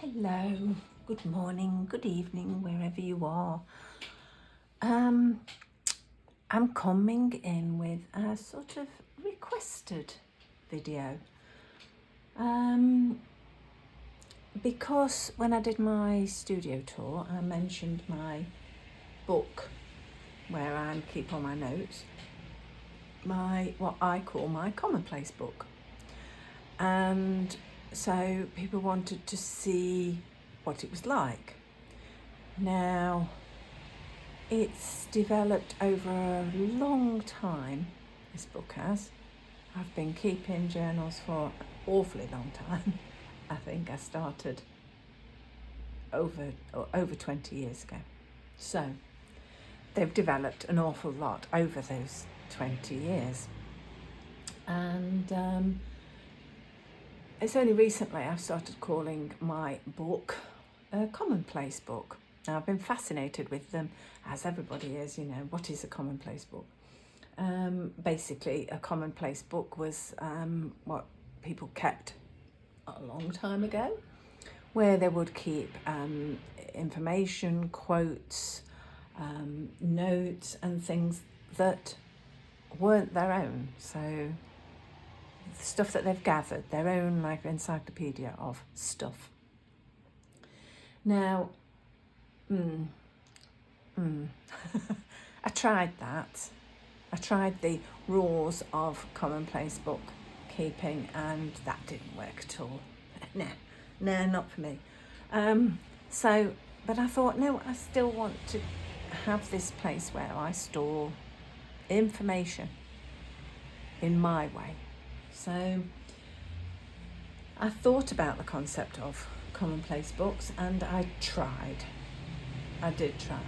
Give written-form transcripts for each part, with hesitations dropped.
Hello, good morning, good evening, wherever you are. I'm coming in with a sort of requested video. Because when I did my studio tour, I mentioned my book where I keep all my notes, what I call my commonplace book. And so people wanted to see what it was like. Now, it's developed over a long time, this book has. I've been keeping journals for an awfully long time. I think I started over 20 years ago. So they've developed an awful lot over those 20 years. And it's only recently I've started calling my book a commonplace book. Now, I've been fascinated with them, as everybody is, what is a commonplace book? Basically, a commonplace book was what people kept a long time ago, where they would keep information, quotes, notes and things that weren't their own. So stuff that they've gathered, their own like encyclopedia of stuff. Now, I tried that. I tried the rules of commonplace book keeping, and that didn't work at all. No, not for me. But I thought, no, I still want to have this place where I store information in my way. So I thought about the concept of commonplace books, and I did try.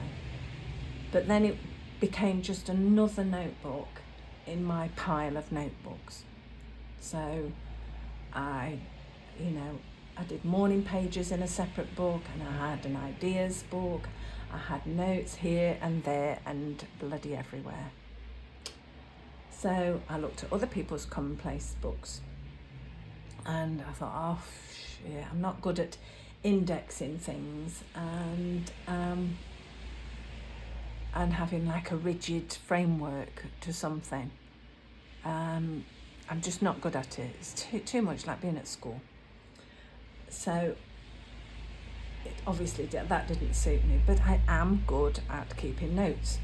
But then it became just another notebook in my pile of notebooks. So I did morning pages in a separate book, and I had an ideas book. I had notes here and there and bloody everywhere. So I looked at other people's commonplace books, and I thought, I'm not good at indexing things and having like a rigid framework to something. I'm just not good at it. It's too much like being at school. So obviously that didn't suit me, but I am good at keeping notes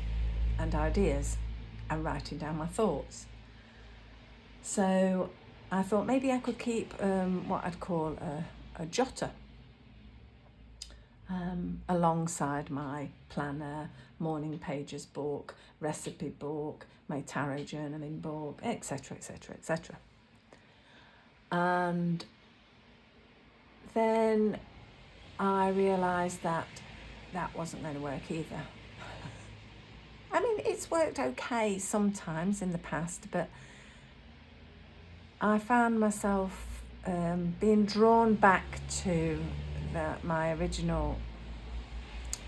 and ideas and writing down my thoughts. So I thought maybe I could keep what I'd call a jotter alongside my planner, morning pages book, recipe book, my tarot journaling book, etc. And then I realised that wasn't going to work either. I mean, it's worked okay sometimes in the past, but I found myself being drawn back to my original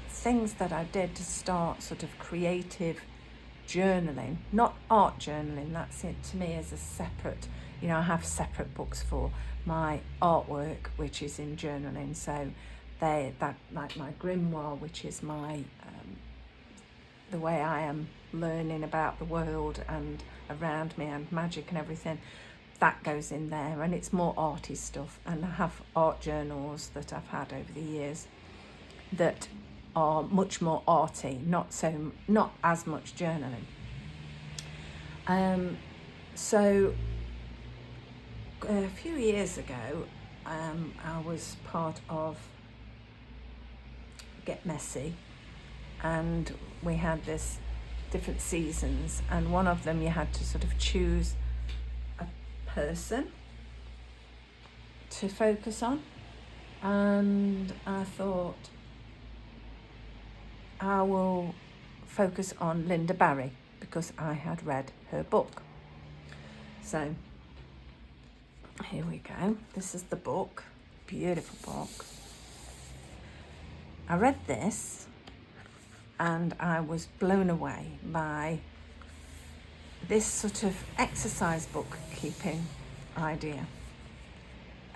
things that I did to start sort of creative journaling, not art journaling. That's it to me as a separate, I have separate books for my artwork, which is in journaling. So that like my grimoire, which is my the way I am learning about the world and around me and magic and everything, that goes in there, and it's more arty stuff. And I have art journals that I've had over the years that are much more arty, not as much journaling. So a few years ago, I was part of Get Messy, and we had this different seasons, and one of them you had to sort of choose a person to focus on, and I thought I will focus on Linda Barry because I had read her book. So here we go. This is the book. Beautiful book. I read this and I was blown away by this sort of exercise book keeping idea.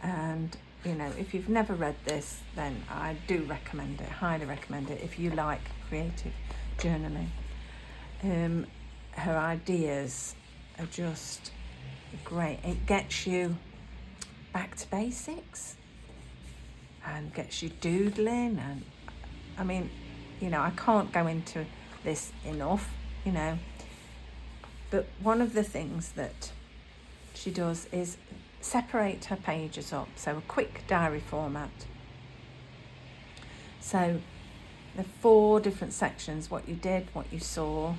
And you know, if you've never read this, then I do recommend it, highly recommend it, if you like creative journaling. Her ideas are just great. It gets you back to basics and gets you doodling. And I mean, you know, I can't go into this enough, you know, but one of the things that she does is separate her pages up, so a quick diary format. So the 4 different sections: what you did, what you saw,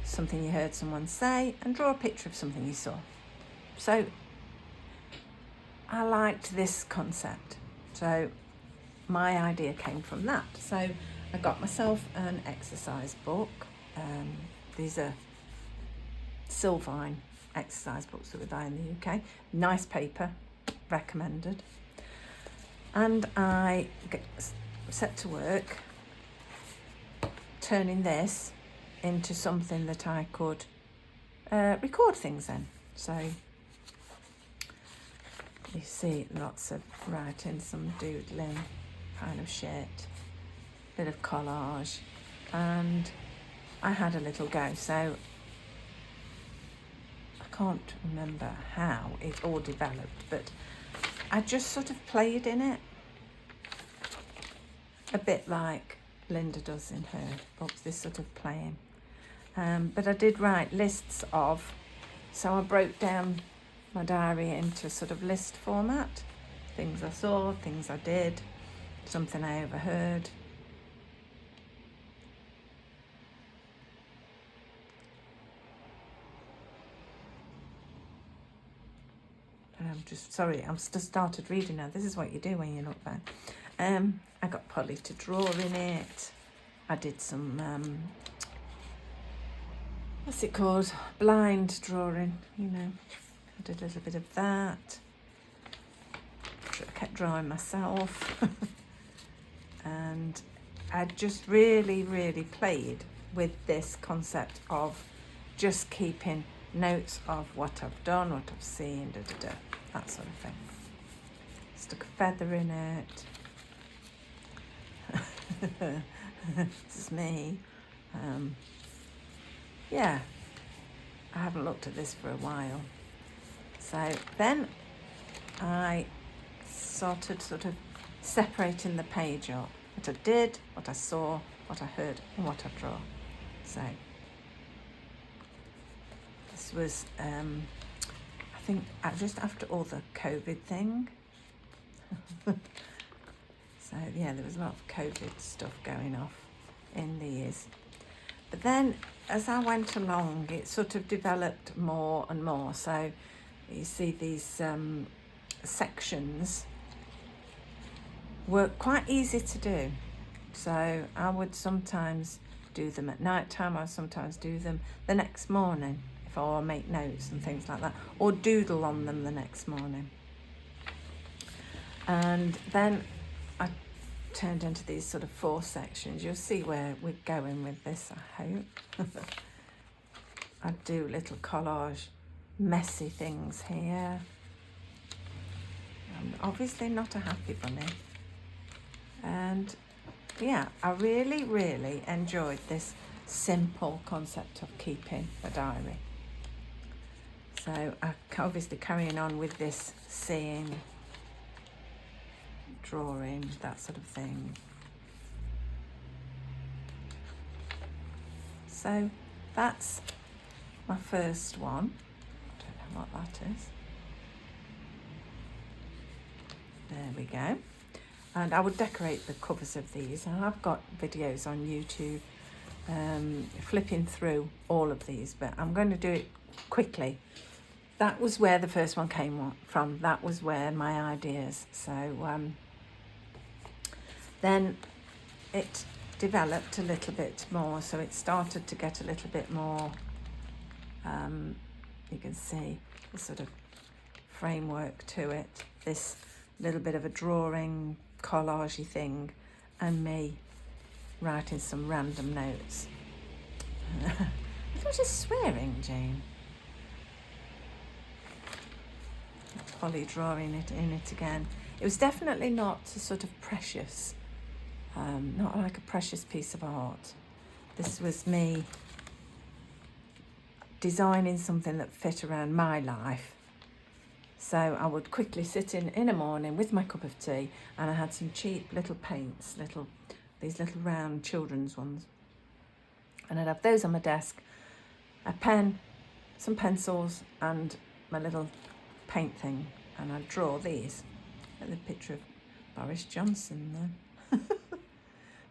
something you heard someone say, and draw a picture of something you saw. So I liked this concept, so my idea came from that. So I got myself an exercise book. These are Sylvine exercise books that we buy in the UK. Nice paper, recommended. And I set to work turning this into something that I could record things in. So you see lots of writing, some doodling kind of shit, bit of collage, and I had a little go. So I can't remember how it all developed, but I just sort of played in it, a bit like Linda does in her books, this sort of playing. But I did write lists of, so I broke down my diary into sort of list format, things I saw, things I did, something I overheard. I'm just sorry, I'm just started reading now. This is what you do when you look back. I got Polly to draw in it. I did some what's it called? Blind drawing, you know. I did a little bit of that. I kept drawing myself. And I just really, really played with this concept of just keeping notes of what I've done, what I've seen, that sort of thing. Stuck a feather in it. This is me. Yeah, I haven't looked at this for a while. So then I started sort of separating the page up. What I did, what I saw, what I heard, and what I draw. So this was, I think, just after all the COVID thing. So yeah, there was a lot of COVID stuff going off in the years. But then as I went along, it sort of developed more and more. So you see these sections were quite easy to do. So I would sometimes do them at night time. I would sometimes do them the next morning if I were to make notes and things like that, or doodle on them the next morning. And then I turned into these sort of 4 sections. You'll see where we're going with this, I hope. I do little collage, messy things here. I'm obviously not a happy bunny. And yeah, I really, really enjoyed this simple concept of keeping a diary. So I obviously carrying on with this seeing, drawing, that sort of thing. So that's my first one. I don't know what that is. There we go. And I would decorate the covers of these. And I've got videos on YouTube flipping through all of these, but I'm going to do it quickly. That was where the first one came from. That was where my ideas. So then it developed a little bit more. So it started to get a little bit more, you can see the sort of framework to it. This little bit of a drawing, collagey thing, and me writing some random notes. I thought just swearing, Jane. Polly drawing it in it again. It was definitely not a sort of precious, not like a precious piece of art. This was me designing something that fit around my life. So I would quickly sit in a morning with my cup of tea, and I had some cheap little paints, these little round children's ones. And I'd have those on my desk, a pen, some pencils, and my little paint thing. And I'd draw these. Look at the picture of Boris Johnson there.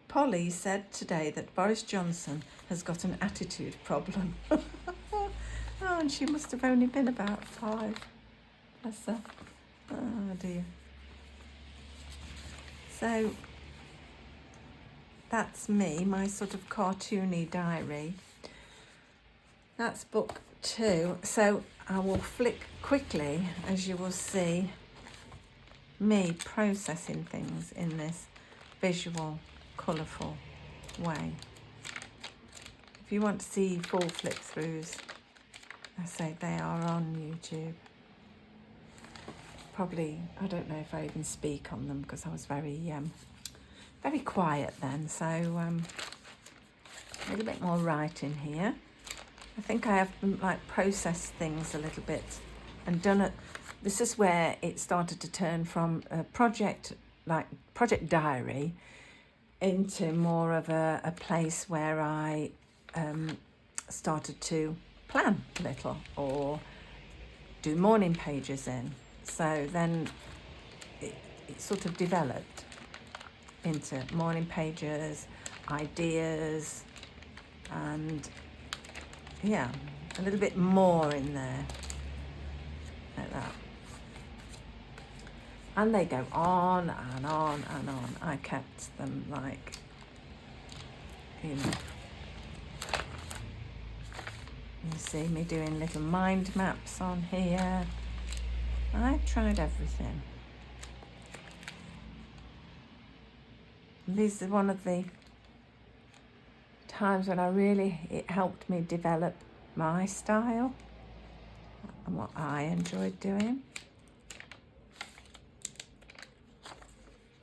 Polly said today that Boris Johnson has got an attitude problem. Oh, and she must have only been about 5. Bless her. Oh dear. So that's me, my sort of cartoony diary. That's book 2. So I will flick quickly, as you will see me processing things in this visual, colourful way. If you want to see full flip-throughs, I say they are on YouTube. Probably, I don't know if I even speak on them because I was very quiet then. So a little bit more writing here. I think I have like processed things a little bit and done it. This is where it started to turn from a project diary into more of a place where I started to plan a little or do morning pages in. So then it sort of developed into morning pages, ideas, and yeah, a little bit more in there, like that. And they go on and on and on. I kept them like, you know, you see me doing little mind maps on here. I tried everything. This is one of the times when it helped me develop my style and what I enjoyed doing.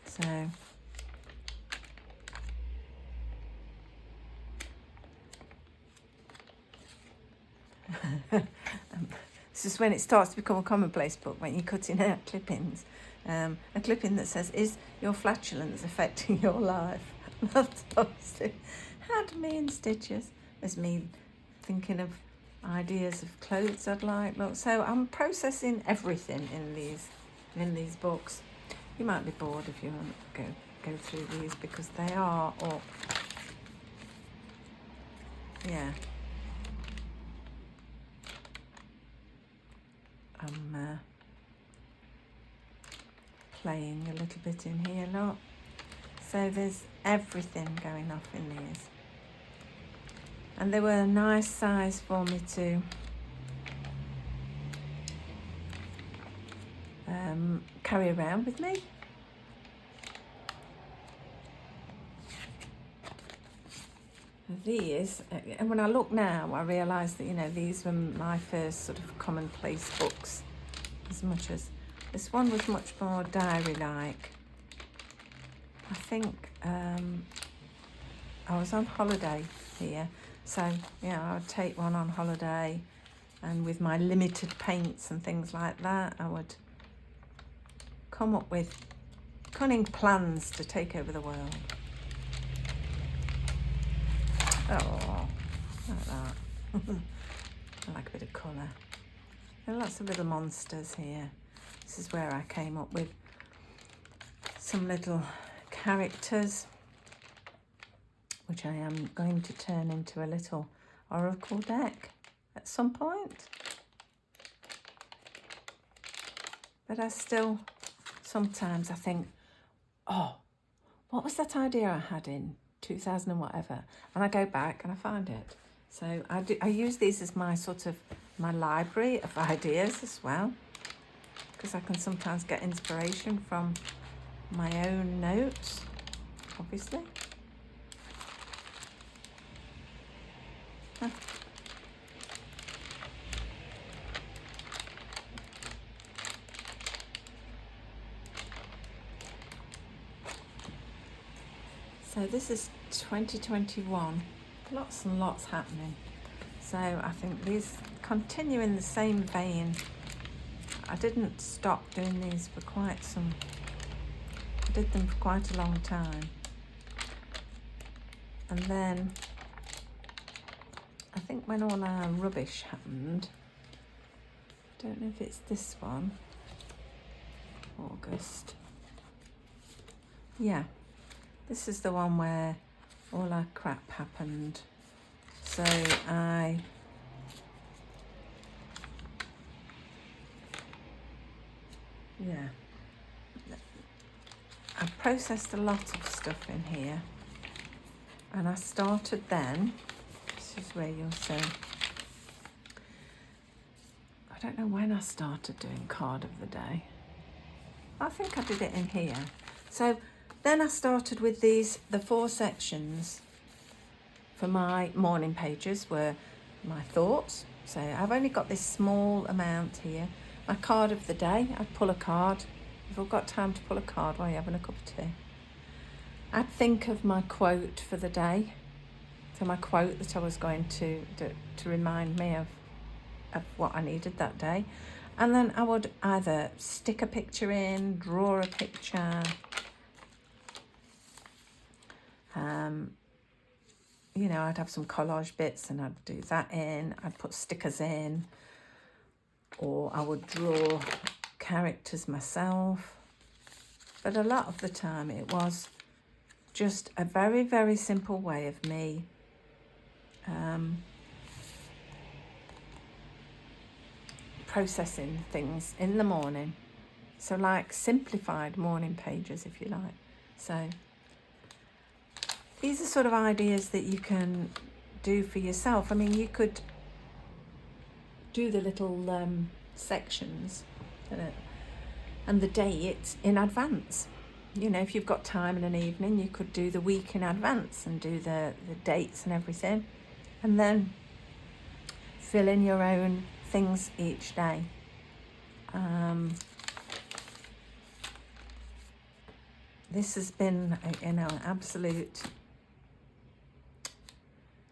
So this is when it starts to become a commonplace book, when you're cutting out clippings. A clipping that says, "Is your flatulence affecting your life?" That's obviously had me in stitches. There's me thinking of ideas of clothes I'd like. Look, so I'm processing everything in these books. You might be bored if you want to go through these because they are all, yeah. I'm playing a little bit in here, look. So there's everything going off in these. And they were a nice size for me to carry around with me. These, and when I look now, I realise that, you know, these were my first sort of commonplace books, as much as this one was much more diary-like. I think I was on holiday here, so yeah, I would take one on holiday, and with my limited paints and things like that, I would come up with cunning plans to take over the world. Oh, like that. I like a bit of colour. There are lots of little monsters here. This is where I came up with some little characters, which I am going to turn into a little oracle deck at some point. But I still, sometimes I think, oh, what was that idea I had in 2000 and whatever? And I go back and I find it. So I use these as my sort of, my library of ideas as well, because I can sometimes get inspiration from my own notes, obviously. Huh. So this is 2021, lots and lots happening. So I think these continue in the same vein. I didn't stop doing these for I did them for quite a long time. And then I think when all our rubbish happened, I don't know if it's this one, August. Yeah, this is the one where all our crap happened. So I processed a lot of stuff in here, and I started then. This is where you'll see. I don't know when I started doing card of the day. I think I did it in here. So then I started with the 4 sections for my morning pages were my thoughts. So I've only got this small amount here. My card of the day, I'd pull a card. If I've got time to pull a card while you're having a cup of tea. I'd think of my quote for the day. So my quote that I was going to remind me of what I needed that day. And then I would either stick a picture in, draw a picture, you know, I'd have some collage bits and I'd do that in. I'd put stickers in, or I would draw characters myself. But a lot of the time it was just a very, very simple way of me processing things in the morning. So like simplified morning pages, if you like. So these are sort of ideas that you can do for yourself. I mean, you could do the little sections and the dates in advance. You know, if you've got time in an evening, you could do the week in advance and do the dates and everything. And then fill in your own things each day. This has been, you know, an absolute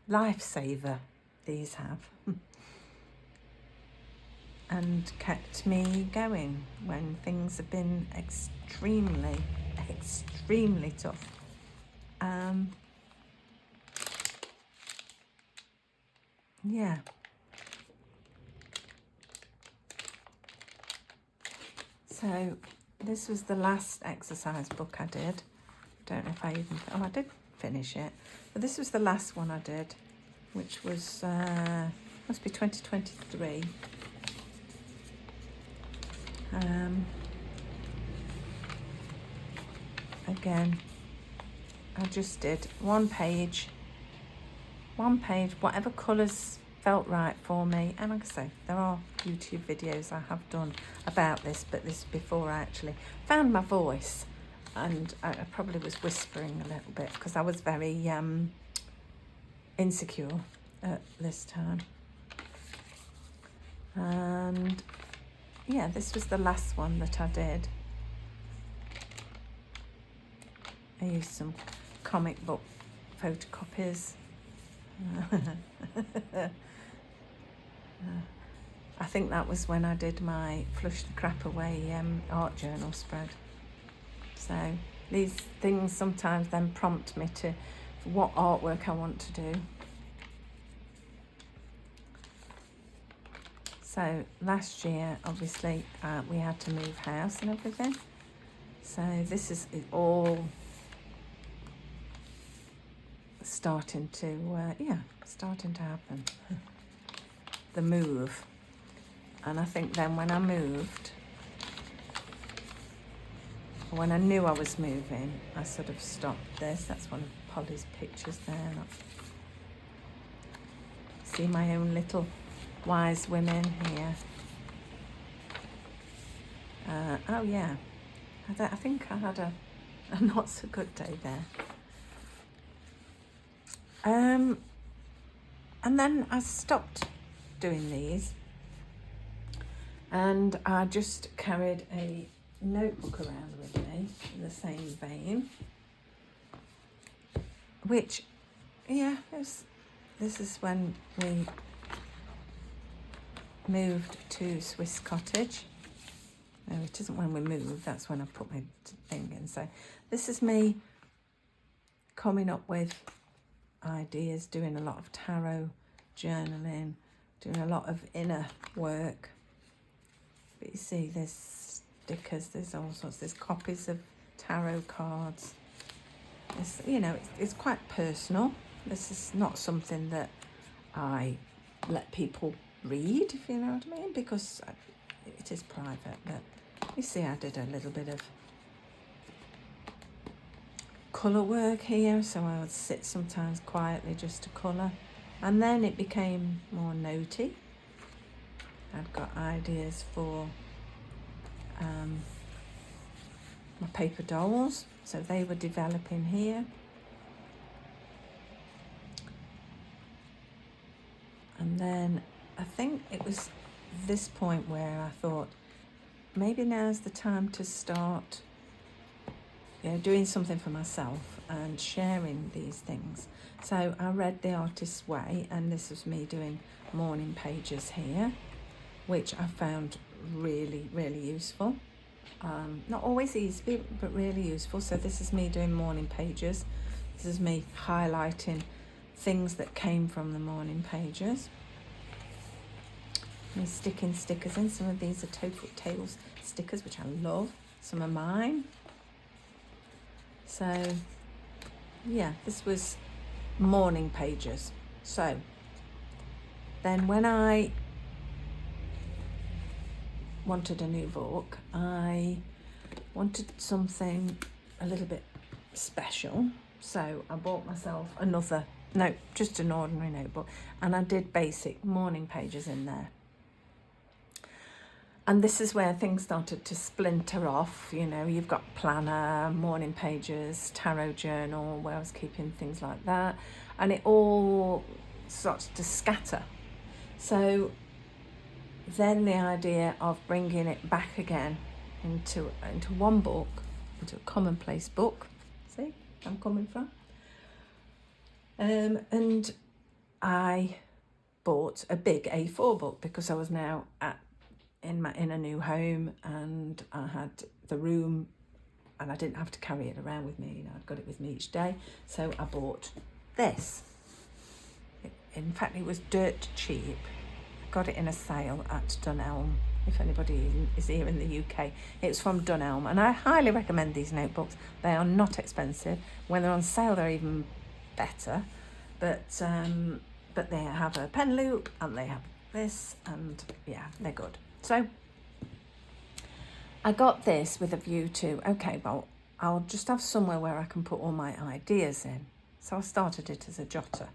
lifesaver, these have. And kept me going when things have been extremely, extremely tough. Yeah. So this was the last exercise book I did. Don't know if I even, I did finish it. But this was the last one I did, which was, must be 2023. Again, I just did one page, whatever colours felt right for me. And like I say, there are YouTube videos I have done about this, but this is before I actually found my voice. And I probably was whispering a little bit because I was very insecure at this time. And yeah, this was the last one that I did. I used some comic book photocopies. I think that was when I did my Flush the Crap Away art journal spread. So these things sometimes then prompt me to what artwork I want to do. So last year, obviously, we had to move house and everything. So this is all starting to happen. The move. And I think then when I moved, when I knew I was moving, I sort of stopped this. That's one of Polly's pictures there. See my own little wise women here. Oh yeah, I think I had a not so good day there. And then I stopped doing these, and I just carried a notebook around with me in the same vein. which, yeah, this is when we moved to Swiss Cottage. No, it isn't when we moved, that's when I put my thing in. So this is me coming up with ideas, doing a lot of tarot journaling, doing a lot of inner work. But you see, there's stickers, there's all sorts, there's copies of tarot cards. It's, you know, it's quite personal. This is not something that I let people read, if you know what I mean, because it is private. But you see, I did a little bit of colour work here, so I would sit sometimes quietly just to colour, and then it became more notey. I've got ideas for my paper dolls, so they were developing here. And then I think it was this point where I thought, maybe now's the time to start, you know, doing something for myself and sharing these things. So I read The Artist's Way, and this was me doing morning pages here, which I found really, really useful. Not always easy, but really useful. So this is me doing morning pages. This is me highlighting things that came from the morning pages. Me sticking stickers in. Some of these are Total Tales stickers, which I love. Some are mine. So, yeah, this was morning pages. So, then when I wanted a new book, I wanted something a little bit special. So I bought myself just an ordinary notebook, and I did basic morning pages in there. And this is where things started to splinter off. You know, you've got planner, morning pages, tarot journal, where I was keeping things like that. And it all starts to scatter. So then the idea of bringing it back again into one book, into a commonplace book. See, I'm coming from. And I bought a big A4 book because I was now in a new home, and I had the room, and I didn't have to carry it around with me. You know, I've got it with me each day. So I bought this. In fact, it was dirt cheap. I got it in a sale at Dunelm. If anybody is here in the UK, it's from Dunelm, and I highly recommend these notebooks. They are not expensive. When they're on sale, they're even better. But they have a pen loop, and they have this, and yeah, they're good. So I got this with a view to, okay, well, I'll just have somewhere where I can put all my ideas in. So I started it as a jotter.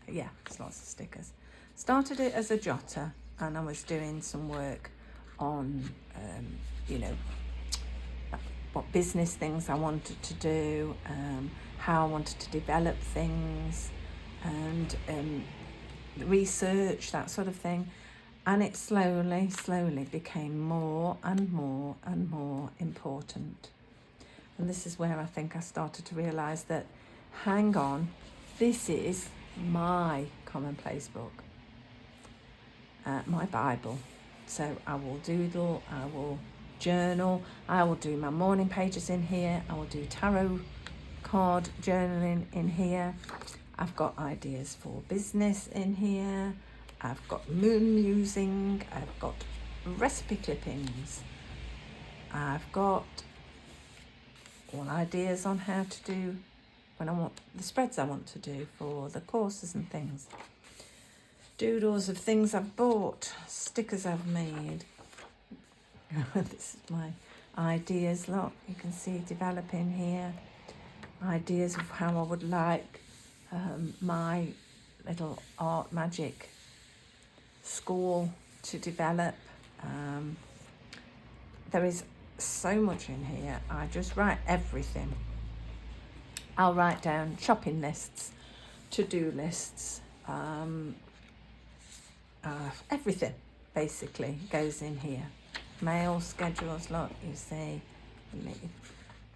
Yeah, there's lots of stickers. Started it as a jotter, and I was doing some work on, you know, what business things I wanted to do, how I wanted to develop things, and research, that sort of thing. And it slowly became more and more and more important. And this is where I think I started to realise that, hang on, this is my commonplace book, my Bible. So I will doodle, I will journal, I will do my morning pages in here, I will do tarot card journaling in here. I've got ideas for business in here. I've got moon musing, I've got recipe clippings, I've got all ideas on how to do, when I want, the spreads I want to do for the courses and things. Doodles of things I've bought, stickers I've made. This is my ideas lot, you can see developing here. Ideas of how I would like my little art magic school to develop. There is so much in here. I just write everything. I'll write down shopping lists, to-do lists, everything basically goes in here. Mail schedules, look, you see,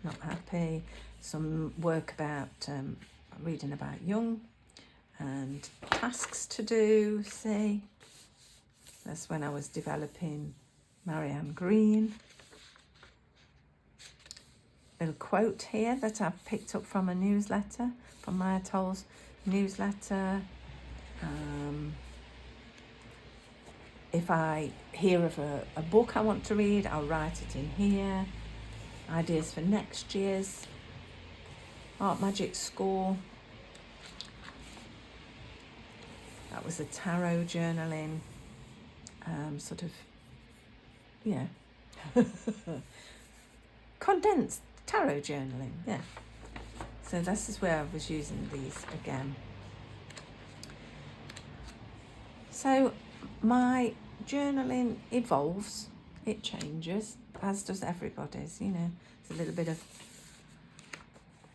not happy. Some work about reading about Jung, and tasks to do, see. That's when I was developing Marianne Green. Little quote here that I've picked up from a newsletter, from Maya Toll's newsletter. If I hear of a book I want to read, I'll write it in here. Ideas for next year's Art Magic School. That was a tarot journaling, sort of, yeah, condensed tarot journaling, yeah. So this is where I was using these again. So my journaling evolves, it changes, as does everybody's, you know. There's a little bit of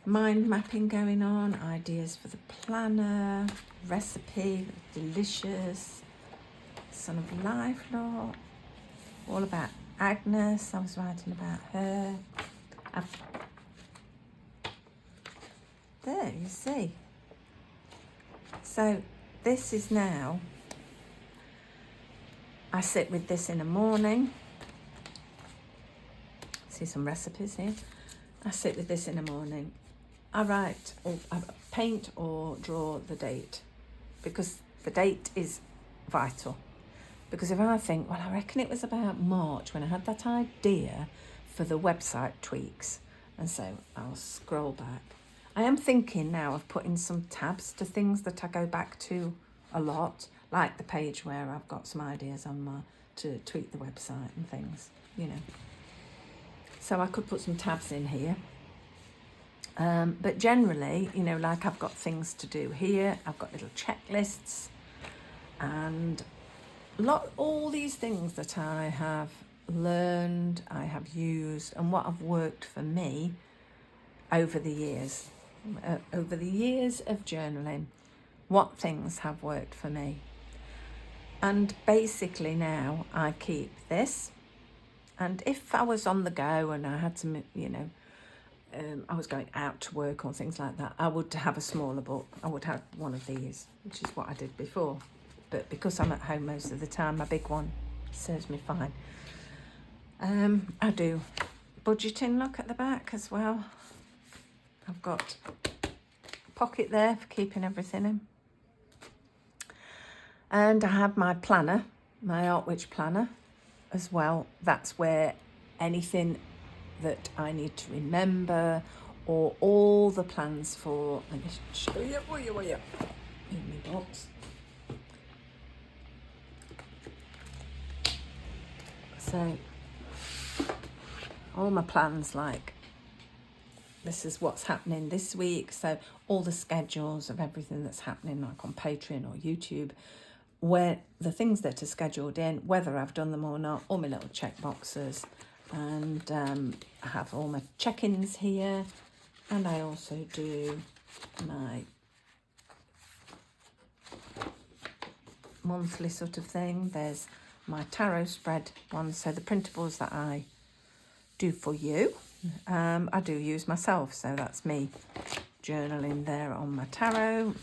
mind mapping going on, ideas for the planner, recipe, delicious, Son of Life law, all about Agnes. I was writing about her. There, you see. So this is now, I sit with this in the morning. See some recipes here. I sit with this in the morning. I write or I paint or draw the date, because the date is vital. Because if I think, well, I reckon it was about March when I had that idea for the website tweaks, and so I'll scroll back. I am thinking now of putting some tabs to things that I go back to a lot, like the page where I've got some ideas on to tweak the website and things, you know. So I could put some tabs in here. But generally, you know, like I've got things to do here, I've got little checklists, and all these things that I have learned, I have used, and what have worked for me over the years of journaling, what things have worked for me. And basically now I keep this, and if I was on the go and I had to, you know, I was going out to work or things like that, I would have a smaller book. I would have one of these, which is what I did before. But because I'm at home most of the time, my big one serves me fine. I do budgeting, look at the back as well. I've got a pocket there for keeping everything in. And I have my planner, my Art Witch planner as well. That's where anything that I need to remember, or all the plans for, let me show you, in my box. So all my plans, like this is what's happening this week, so all the schedules of everything that's happening, like on Patreon or YouTube, where the things that are scheduled in, whether I've done them or not, all my little check boxes. And I have all my check-ins here, and I also do my monthly sort of thing. There's my tarot spread one, so the printables that I do for you, I do use myself, so that's me journaling there on my tarot,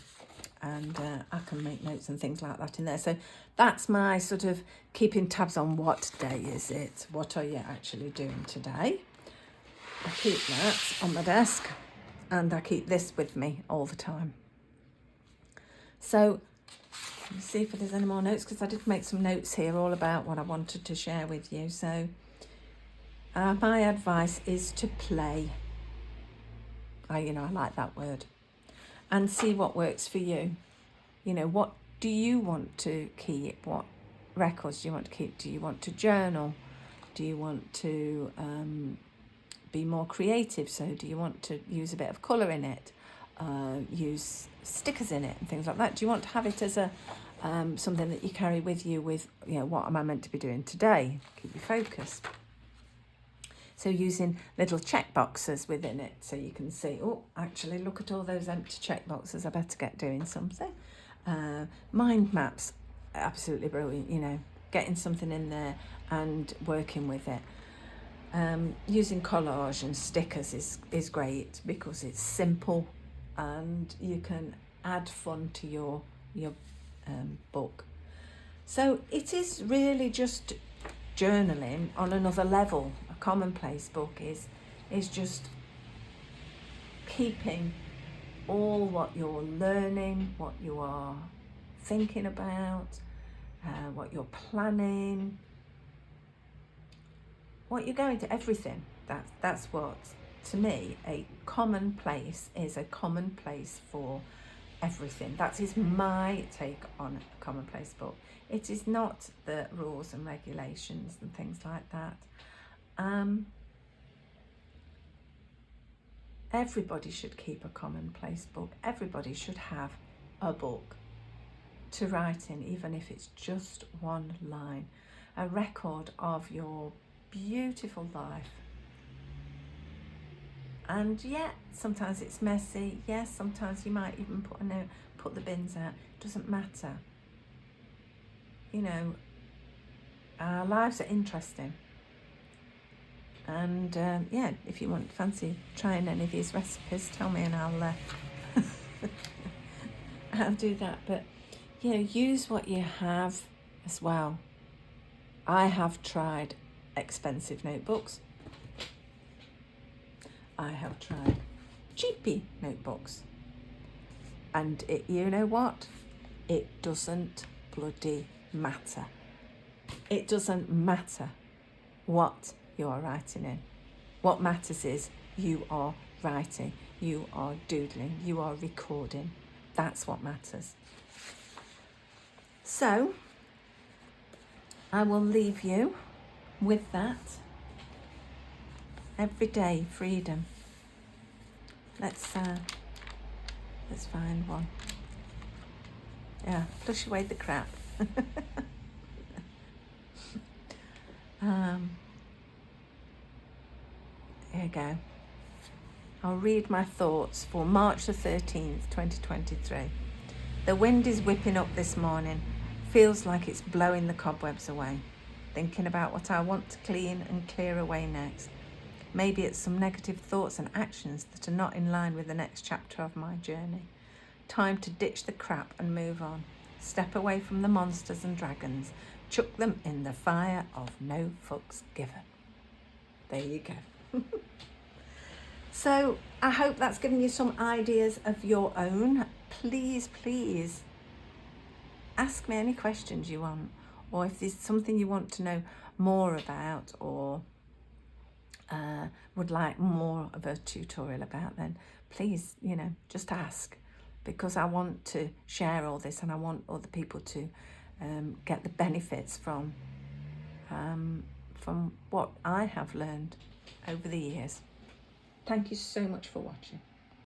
and I can make notes and things like that in there. So that's my sort of keeping tabs on what day is it, what are you actually doing today. I keep that on my desk, and I keep this with me all the time. So let's see if there's any more notes, because I did make some notes here all about what I wanted to share with you. So my advice is to play. I like that word. And see what works for you. You know, what do you want to keep? What records do you want to keep? Do you want to journal? Do you want to be more creative? So do you want to use a bit of colour in it? Use stickers in it and things like that? Do you want to have it as a something that you carry with you with, you know, what am I meant to be doing today? Keep you focused. So using little check boxes within it, so you can see, oh, actually, look at all those empty check boxes. I better get doing something. Mind maps, absolutely brilliant, you know, getting something in there and working with it. Using collage and stickers is great because it's simple and you can add fun to your book. So it is really just journaling on another level. A commonplace book is just keeping all what you're learning, what you are thinking about, what you're planning, what you're going to, everything. That's what, to me, a commonplace is a commonplace for everything. That is my take on a commonplace book. It is not the rules and regulations and things like that. Everybody should keep a commonplace book. Everybody should have a book to write in, even if it's just one line, a record of your beautiful life. And yeah, sometimes it's messy. Yes, sometimes you might even put a note, put the bins out. It doesn't matter. You know, our lives are interesting. And yeah, if you fancy trying any of these recipes, tell me and I'll I'll do that. But you know, use what you have as well. I have tried expensive notebooks. I have tried cheapy notebooks. And you know what? It doesn't bloody matter. It doesn't matter what you are writing in. What matters is you are writing, you are doodling, you are recording. That's what matters. So I will leave you with that. Every day, freedom. Let's find one. Yeah, flush away the crap. Here we go. I'll read my thoughts for March the 13th, 2023. The wind is whipping up this morning. Feels like it's blowing the cobwebs away. Thinking about what I want to clean and clear away next. Maybe it's some negative thoughts and actions that are not in line with the next chapter of my journey. Time to ditch the crap and move on. Step away from the monsters and dragons. Chuck them in the fire of no fucks given. There you go. So I hope that's given you some ideas of your own. Please, please ask me any questions you want, or if there's something you want to know more about, or would like more of a tutorial about, then please, you know, just ask, because I want to share all this and I want other people to get the benefits from what I have learned over the years. Thank you so much for watching.